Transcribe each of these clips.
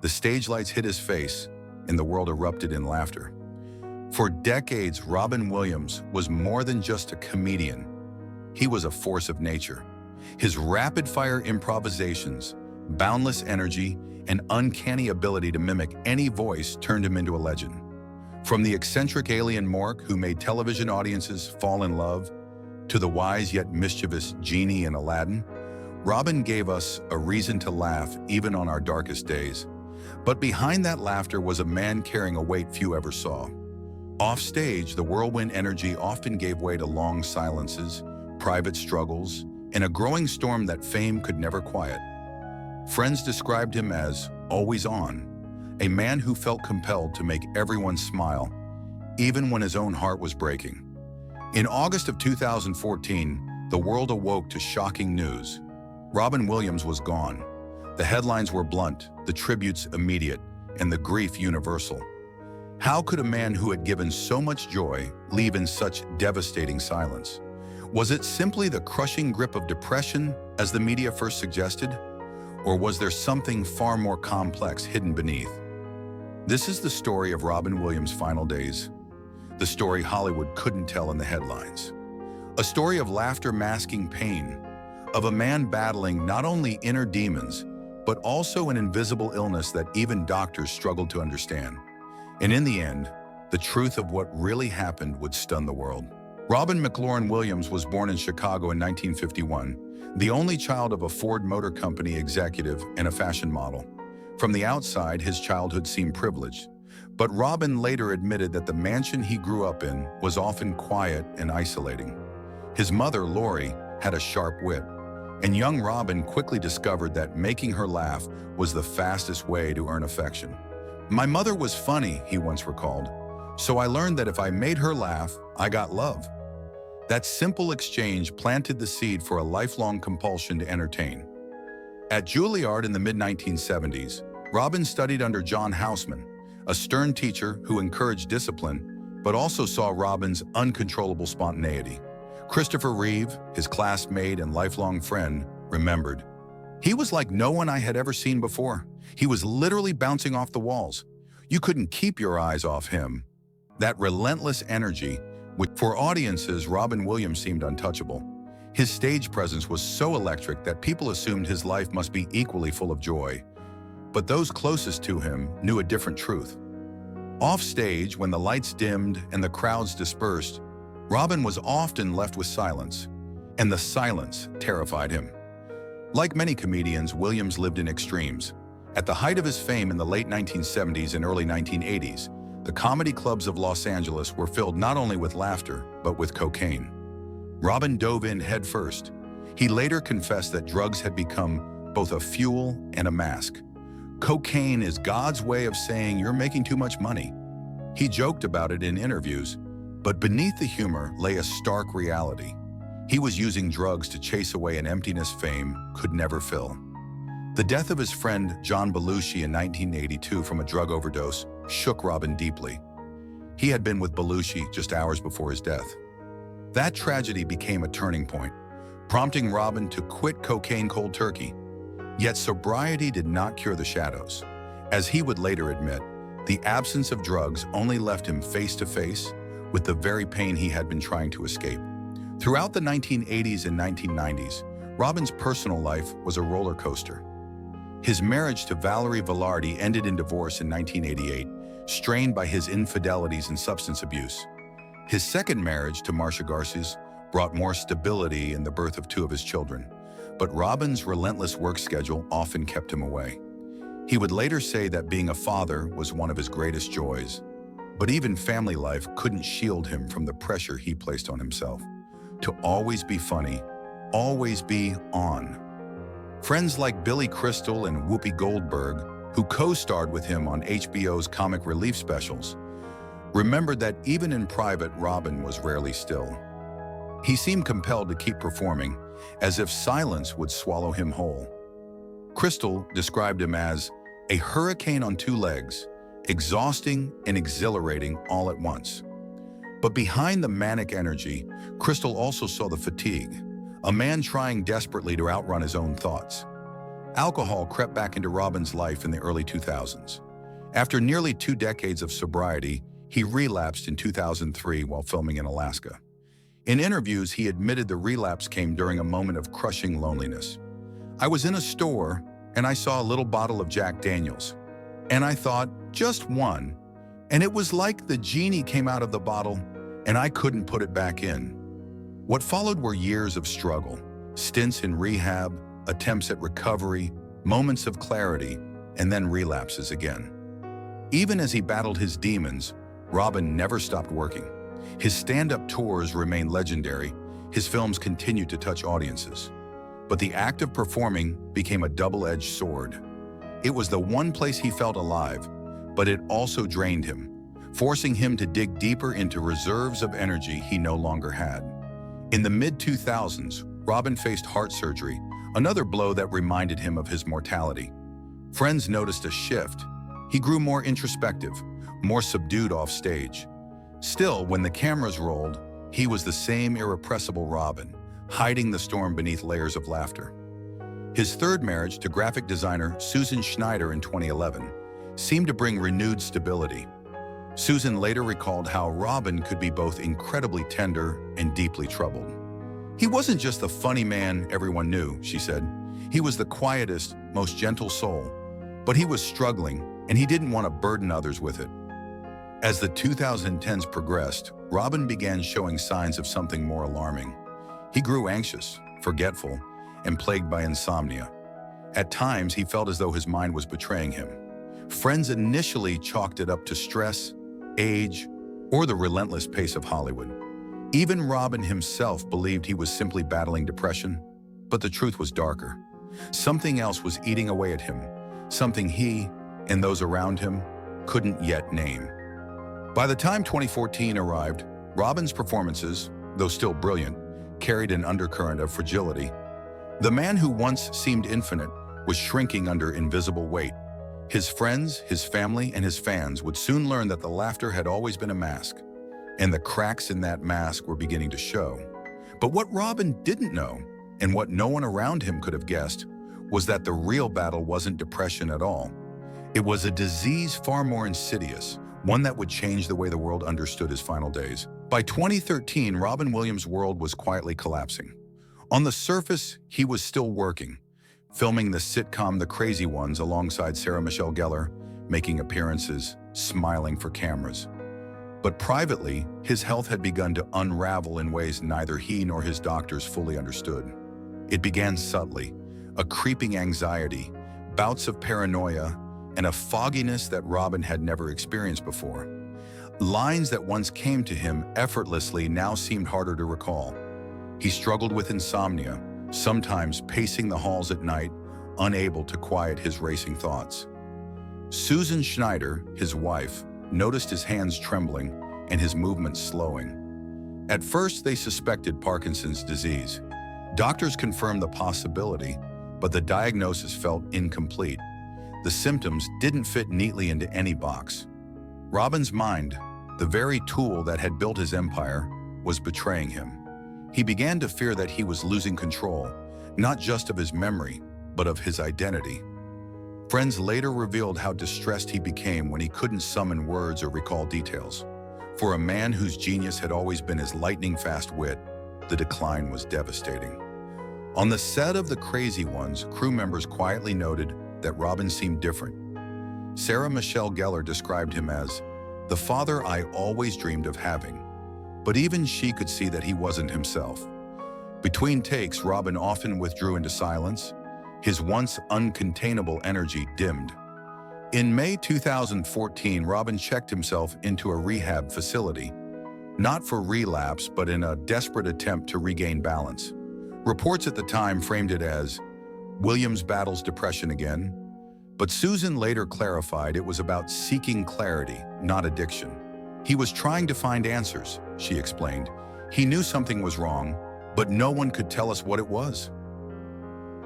The stage lights hit his face, and the world erupted in laughter. For decades, Robin Williams was more than just a comedian. He was a force of nature. His rapid-fire improvisations, boundless energy, and uncanny ability to mimic any voice turned him into a legend. From the eccentric alien Mork who made television audiences fall in love, to the wise yet mischievous genie in Aladdin, Robin gave us a reason to laugh even on our darkest days. But behind that laughter was a man carrying a weight few ever saw. Off stage, the whirlwind energy often gave way to long silences, private struggles, and a growing storm that fame could never quiet. Friends described him as always on, a man who felt compelled to make everyone smile, even when his own heart was breaking. In August of 2014, the world awoke to shocking news. Robin Williams was gone. The headlines were blunt, the tributes immediate, and the grief universal. How could a man who had given so much joy leave in such devastating silence? Was it simply the crushing grip of depression, as the media first suggested? Or was there something far more complex hidden beneath? This is the story of Robin Williams' final days. The story Hollywood couldn't tell in the headlines. A story of laughter masking pain, of a man battling not only inner demons, but also an invisible illness that even doctors struggled to understand. And in the end, the truth of what really happened would stun the world. Robin McLaurin Williams was born in Chicago in 1951, the only child of a Ford Motor Company executive and a fashion model. From the outside, his childhood seemed privileged, but Robin later admitted that the mansion he grew up in was often quiet and isolating. His mother, Lori, had a sharp wit, and young Robin quickly discovered that making her laugh was the fastest way to earn affection. "My mother was funny," he once recalled, "so I learned that if I made her laugh, I got love." That simple exchange planted the seed for a lifelong compulsion to entertain. At Juilliard in the mid-1970s, Robin studied under John Houseman, a stern teacher who encouraged discipline, but also saw Robin's uncontrollable spontaneity. Christopher Reeve, his classmate and lifelong friend, remembered, "He was like no one I had ever seen before. He was literally bouncing off the walls. You couldn't keep your eyes off him." That relentless energy, which for audiences, Robin Williams seemed untouchable. His stage presence was so electric that people assumed his life must be equally full of joy. But those closest to him knew a different truth. Off stage, when the lights dimmed and the crowds dispersed, Robin was often left with silence, and the silence terrified him. Like many comedians, Williams lived in extremes. At the height of his fame in the late 1970s and early 1980s, the comedy clubs of Los Angeles were filled not only with laughter, but with cocaine. Robin dove in headfirst. He later confessed that drugs had become both a fuel and a mask. "Cocaine is God's way of saying you're making too much money." He joked about it in interviews, but beneath the humor lay a stark reality. He was using drugs to chase away an emptiness fame could never fill. The death of his friend John Belushi in 1982 from a drug overdose shook Robin deeply. He had been with Belushi just hours before his death. That tragedy became a turning point, prompting Robin to quit cocaine cold turkey. Yet sobriety did not cure the shadows. As he would later admit, the absence of drugs only left him face to face with the very pain he had been trying to escape. Throughout the 1980s and 1990s, Robin's personal life was a roller coaster. His marriage to Valerie Velarde ended in divorce in 1988, strained by his infidelities and substance abuse. His second marriage to Marcia Garces brought more stability in the birth of two of his children, but Robin's relentless work schedule often kept him away. He would later say that being a father was one of his greatest joys, but even family life couldn't shield him from the pressure he placed on himself to always be funny, always be on. Friends like Billy Crystal and Whoopi Goldberg, who co-starred with him on HBO's comic relief specials, remembered that even in private, Robin was rarely still. He seemed compelled to keep performing, as if silence would swallow him whole. Crystal described him as a hurricane on two legs, exhausting and exhilarating all at once. But behind the manic energy, Crystal also saw the fatigue, a man trying desperately to outrun his own thoughts. Alcohol crept back into Robin's life in the early 2000s. After nearly 2 decades of sobriety, he relapsed in 2003 while filming in Alaska. In interviews, he admitted the relapse came during a moment of crushing loneliness. "I was in a store and I saw a little bottle of Jack Daniels. And I thought, just one. And it was like the genie came out of the bottle and I couldn't put it back in." What followed were years of struggle, stints in rehab, attempts at recovery, moments of clarity, and then relapses again. Even as he battled his demons, Robin never stopped working. His stand-up tours remain legendary. His films continued to touch audiences. But the act of performing became a double-edged sword. It was the one place he felt alive, but it also drained him, forcing him to dig deeper into reserves of energy he no longer had. In the mid-2000s, Robin faced heart surgery, another blow that reminded him of his mortality. Friends noticed a shift. He grew more introspective, more subdued off stage. Still, when the cameras rolled, he was the same irrepressible Robin, hiding the storm beneath layers of laughter. His third marriage to graphic designer Susan Schneider in 2011 seemed to bring renewed stability. Susan later recalled how Robin could be both incredibly tender and deeply troubled. "He wasn't just the funny man everyone knew," she said. "He was the quietest, most gentle soul. But he was struggling, and he didn't want to burden others with it." As the 2010s progressed, Robin began showing signs of something more alarming. He grew anxious, forgetful, and plagued by insomnia. At times, he felt as though his mind was betraying him. Friends initially chalked it up to stress, age, or the relentless pace of Hollywood. Even Robin himself believed he was simply battling depression, but the truth was darker. Something else was eating away at him, something he, and those around him, couldn't yet name. By the time 2014 arrived, Robin's performances, though still brilliant, carried an undercurrent of fragility. The man who once seemed infinite was shrinking under invisible weight. His friends, his family, and his fans would soon learn that the laughter had always been a mask, and the cracks in that mask were beginning to show. But what Robin didn't know, and what no one around him could have guessed, was that the real battle wasn't depression at all. It was a disease far more insidious, one that would change the way the world understood his final days. By 2013, Robin Williams' world was quietly collapsing. On the surface, he was still working, filming the sitcom The Crazy Ones alongside Sarah Michelle Gellar, making appearances, smiling for cameras. But privately, his health had begun to unravel in ways neither he nor his doctors fully understood. It began subtly, a creeping anxiety, bouts of paranoia, and a fogginess that Robin had never experienced before. Lines that once came to him effortlessly now seemed harder to recall. He struggled with insomnia, sometimes pacing the halls at night, unable to quiet his racing thoughts. Susan Schneider, his wife, noticed his hands trembling and his movements slowing. At first, they suspected Parkinson's disease. Doctors confirmed the possibility, but the diagnosis felt incomplete. The symptoms didn't fit neatly into any box. Robin's mind, the very tool that had built his empire, was betraying him. He began to fear that he was losing control, not just of his memory, but of his identity. Friends later revealed how distressed he became when he couldn't summon words or recall details. For a man whose genius had always been his lightning-fast wit, the decline was devastating. On the set of The Crazy Ones, crew members quietly noted that Robin seemed different. Sarah Michelle Gellar described him as the father I always dreamed of having, but even she could see that he wasn't himself. Between takes, Robin often withdrew into silence. His once uncontainable energy dimmed. In May 2014, Robin checked himself into a rehab facility, not for relapse, but in a desperate attempt to regain balance. Reports at the time framed it as, "Williams battles depression again," but Susan later clarified it was about seeking clarity, not addiction. "He was trying to find answers," she explained. "He knew something was wrong, but no one could tell us what it was."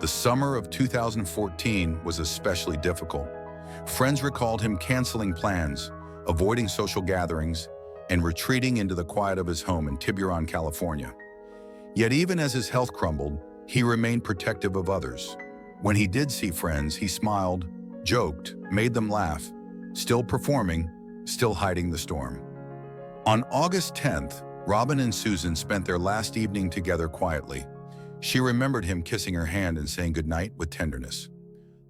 The summer of 2014 was especially difficult. Friends recalled him canceling plans, avoiding social gatherings, and retreating into the quiet of his home in Tiburon, California. Yet even as his health crumbled, he remained protective of others. When he did see friends, he smiled, joked, made them laugh, still performing, still hiding the storm. On August 10th, Robin and Susan spent their last evening together quietly. She remembered him kissing her hand and saying goodnight with tenderness.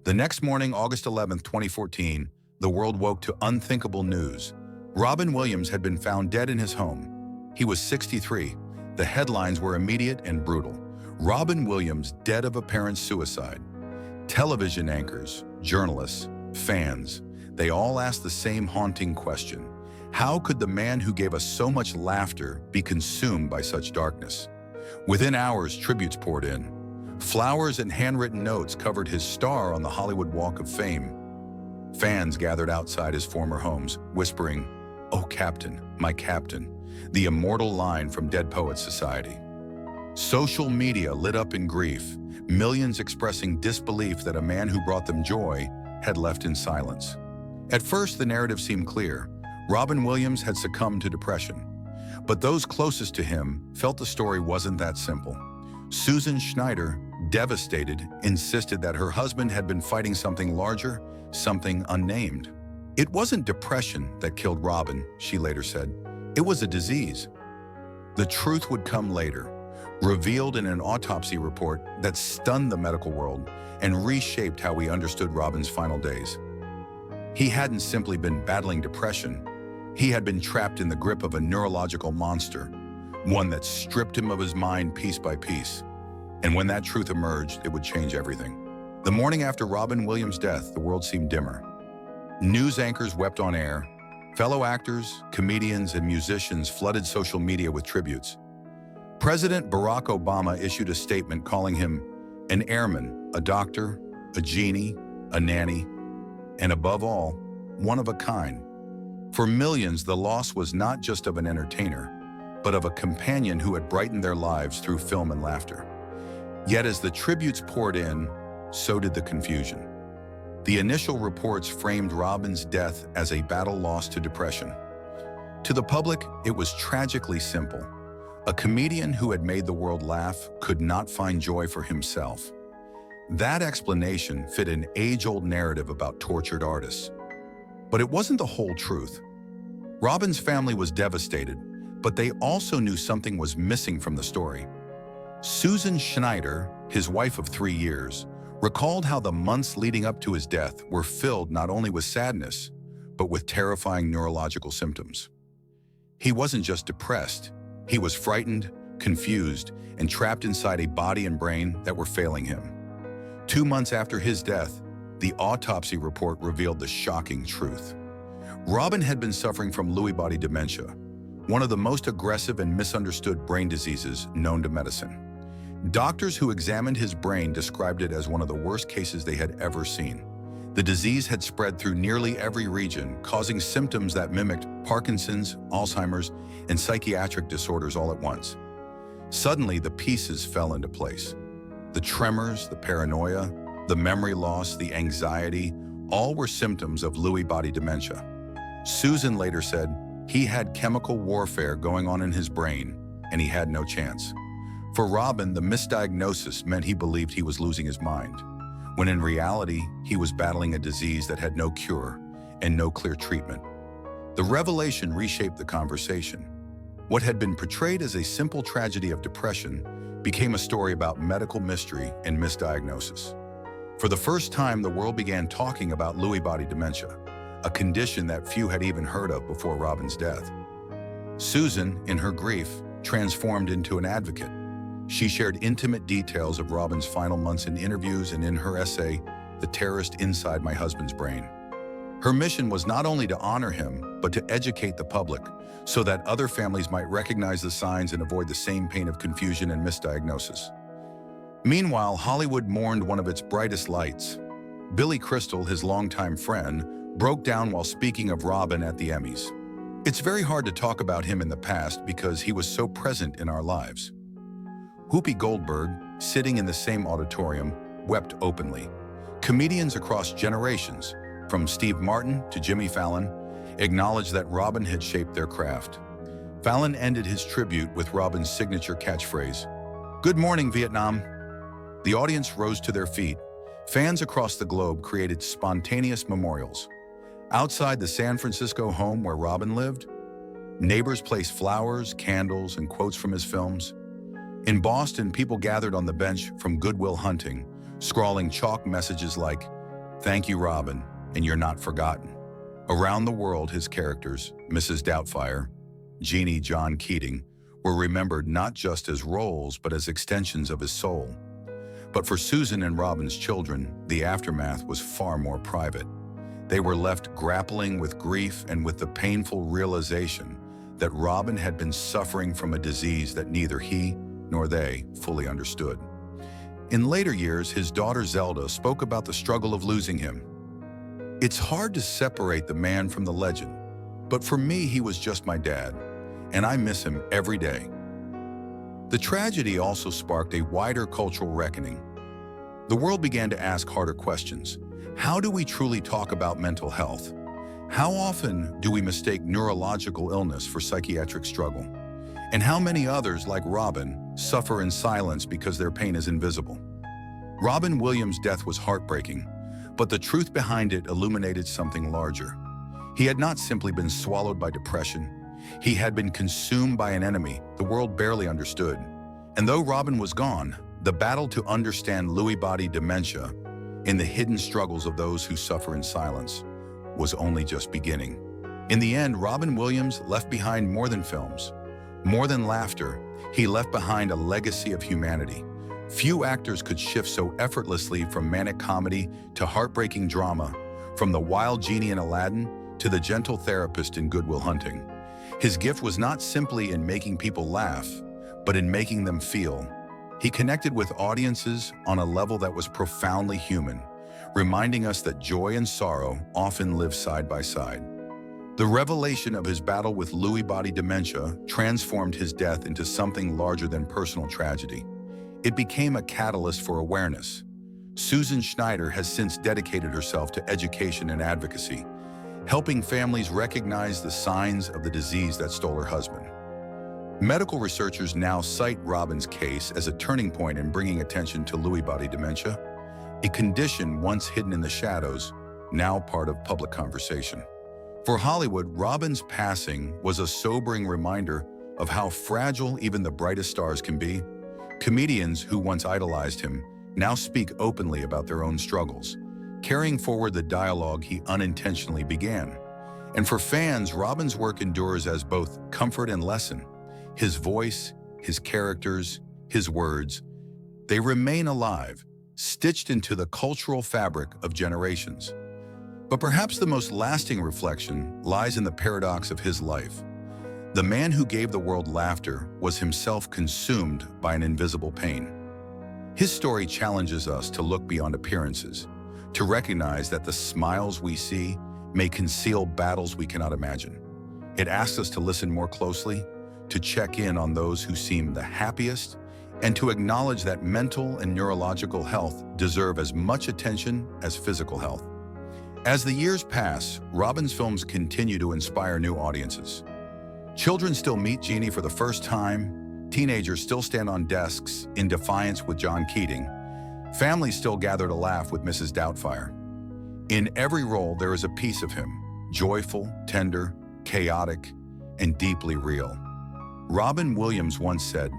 The next morning, August 11th, 2014, the world woke to unthinkable news. Robin Williams had been found dead in his home. He was 63. The headlines were immediate and brutal. Robin Williams dead of apparent suicide. Television anchors, journalists, fans, they all asked the same haunting question. How could the man who gave us so much laughter be consumed by such darkness? Within hours, tributes poured in. Flowers and handwritten notes covered his star on the Hollywood Walk of Fame. Fans gathered outside his former homes, whispering, "Oh, Captain, my Captain," the immortal line from Dead Poets Society. Social media lit up in grief, millions expressing disbelief that a man who brought them joy had left in silence. At first, the narrative seemed clear. Robin Williams had succumbed to depression. But those closest to him felt the story wasn't that simple. Susan Schneider, devastated, insisted that her husband had been fighting something larger, something unnamed. It wasn't depression that killed Robin, she later said. It was a disease. The truth would come later, revealed in an autopsy report that stunned the medical world and reshaped how we understood Robin's final days. He hadn't simply been battling depression. He had been trapped in the grip of a neurological monster, one that stripped him of his mind piece by piece. And when that truth emerged, it would change everything. The morning after Robin Williams' death, the world seemed dimmer. News anchors wept on air. Fellow actors, comedians, and musicians flooded social media with tributes. President Barack Obama issued a statement calling him an airman, a doctor, a genie, a nanny, and above all, one of a kind. For millions, the loss was not just of an entertainer, but of a companion who had brightened their lives through film and laughter. Yet as the tributes poured in, so did the confusion. The initial reports framed Robin's death as a battle lost to depression. To the public, it was tragically simple. A comedian who had made the world laugh could not find joy for himself. That explanation fit an age-old narrative about tortured artists. But it wasn't the whole truth. Robin's family was devastated, but they also knew something was missing from the story. Susan Schneider, his wife of 3 years, recalled how the months leading up to his death were filled not only with sadness, but with terrifying neurological symptoms. He wasn't just depressed, he was frightened, confused, and trapped inside a body and brain that were failing him. 2 months after his death, the autopsy report revealed the shocking truth. Robin had been suffering from Lewy body dementia, one of the most aggressive and misunderstood brain diseases known to medicine. Doctors who examined his brain described it as one of the worst cases they had ever seen. The disease had spread through nearly every region, causing symptoms that mimicked Parkinson's, Alzheimer's, and psychiatric disorders all at once. Suddenly, the pieces fell into place. The tremors, the paranoia, the memory loss, the anxiety, all were symptoms of Lewy body dementia. Susan later said, he had chemical warfare going on in his brain, and he had no chance. For Robin, the misdiagnosis meant he believed he was losing his mind, when in reality, he was battling a disease that had no cure and no clear treatment. The revelation reshaped the conversation. What had been portrayed as a simple tragedy of depression became a story about medical mystery and misdiagnosis. For the first time, the world began talking about Lewy body dementia, a condition that few had even heard of before Robin's death. Susan, in her grief, transformed into an advocate. She shared intimate details of Robin's final months in interviews and in her essay, The Terrorist Inside My Husband's Brain. Her mission was not only to honor him, but to educate the public so that other families might recognize the signs and avoid the same pain of confusion and misdiagnosis. Meanwhile, Hollywood mourned one of its brightest lights. Billy Crystal, his longtime friend, broke down while speaking of Robin at the Emmys. It's very hard to talk about him in the past because he was so present in our lives. Whoopi Goldberg, sitting in the same auditorium, wept openly. Comedians across generations, from Steve Martin to Jimmy Fallon, acknowledged that Robin had shaped their craft. Fallon ended his tribute with Robin's signature catchphrase, "Good morning, Vietnam." The audience rose to their feet, Fans across the globe created spontaneous memorials. Outside the San Francisco home where Robin lived, neighbors placed flowers, candles, and quotes from his films. In Boston, people gathered on the bench from Good Will Hunting, scrawling chalk messages like, "Thank you, Robin, and you're not forgotten." Around the world, his characters, Mrs. Doubtfire, Jeannie John Keating, were remembered not just as roles but as extensions of his soul. But for Susan and Robin's children, the aftermath was far more private. They were left grappling with grief and with the painful realization that Robin had been suffering from a disease that neither he nor they fully understood. In later years, his daughter Zelda spoke about the struggle of losing him. "It's hard to separate the man from the legend, but for me he was just my dad, and I miss him every day." The tragedy also sparked a wider cultural reckoning. The world began to ask harder questions. How do we truly talk about mental health? How often do we mistake neurological illness for psychiatric struggle? And how many others, like Robin, suffer in silence because their pain is invisible? Robin Williams' death was heartbreaking, but the truth behind it illuminated something larger. He had not simply been swallowed by depression. He had been consumed by an enemy the world barely understood. And though Robin was gone, the battle to understand Lewy body dementia in the hidden struggles of those who suffer in silence was only just beginning. In the end, Robin Williams left behind more than films, more than laughter. He left behind a legacy of humanity. Few actors could shift so effortlessly from manic comedy to heartbreaking drama, from the wild genie in Aladdin to the gentle therapist in Good Will Hunting. His gift was not simply in making people laugh, but in making them feel. He connected with audiences on a level that was profoundly human, reminding us that joy and sorrow often live side by side. The revelation of his battle with Lewy body dementia transformed his death into something larger than personal tragedy. It became a catalyst for awareness. Susan Schneider has since dedicated herself to education and advocacy, helping families recognize the signs of the disease that stole her husband. Medical researchers now cite Robin's case as a turning point in bringing attention to Lewy body dementia, a condition once hidden in the shadows, now part of public conversation. For Hollywood, Robin's passing was a sobering reminder of how fragile even the brightest stars can be. Comedians who once idolized him now speak openly about their own struggles, carrying forward the dialogue he unintentionally began. And for fans, Robin's work endures as both comfort and lesson. His voice, his characters, his words, they remain alive, stitched into the cultural fabric of generations. But perhaps the most lasting reflection lies in the paradox of his life. The man who gave the world laughter was himself consumed by an invisible pain. His story challenges us to look beyond appearances, to recognize that the smiles we see may conceal battles we cannot imagine. It asks us to listen more closely, to check in on those who seem the happiest, and to acknowledge that mental and neurological health deserve as much attention as physical health. As the years pass, Robin's films continue to inspire new audiences. Children still meet Jeannie for the first time, teenagers still stand on desks in defiance with John Keating, families still gather to laugh with Mrs. Doubtfire. In every role, there is a piece of him, joyful, tender, chaotic, and deeply real. Robin Williams once said,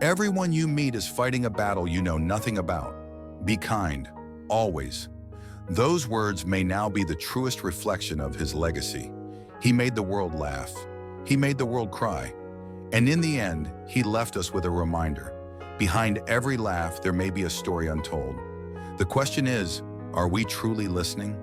"Everyone you meet is fighting a battle you know nothing about. Be kind, always." Those words may now be the truest reflection of his legacy. He made the world laugh. He made the world cry. And in the end, he left us with a reminder. Behind every laugh, there may be a story untold. The question is, are we truly listening?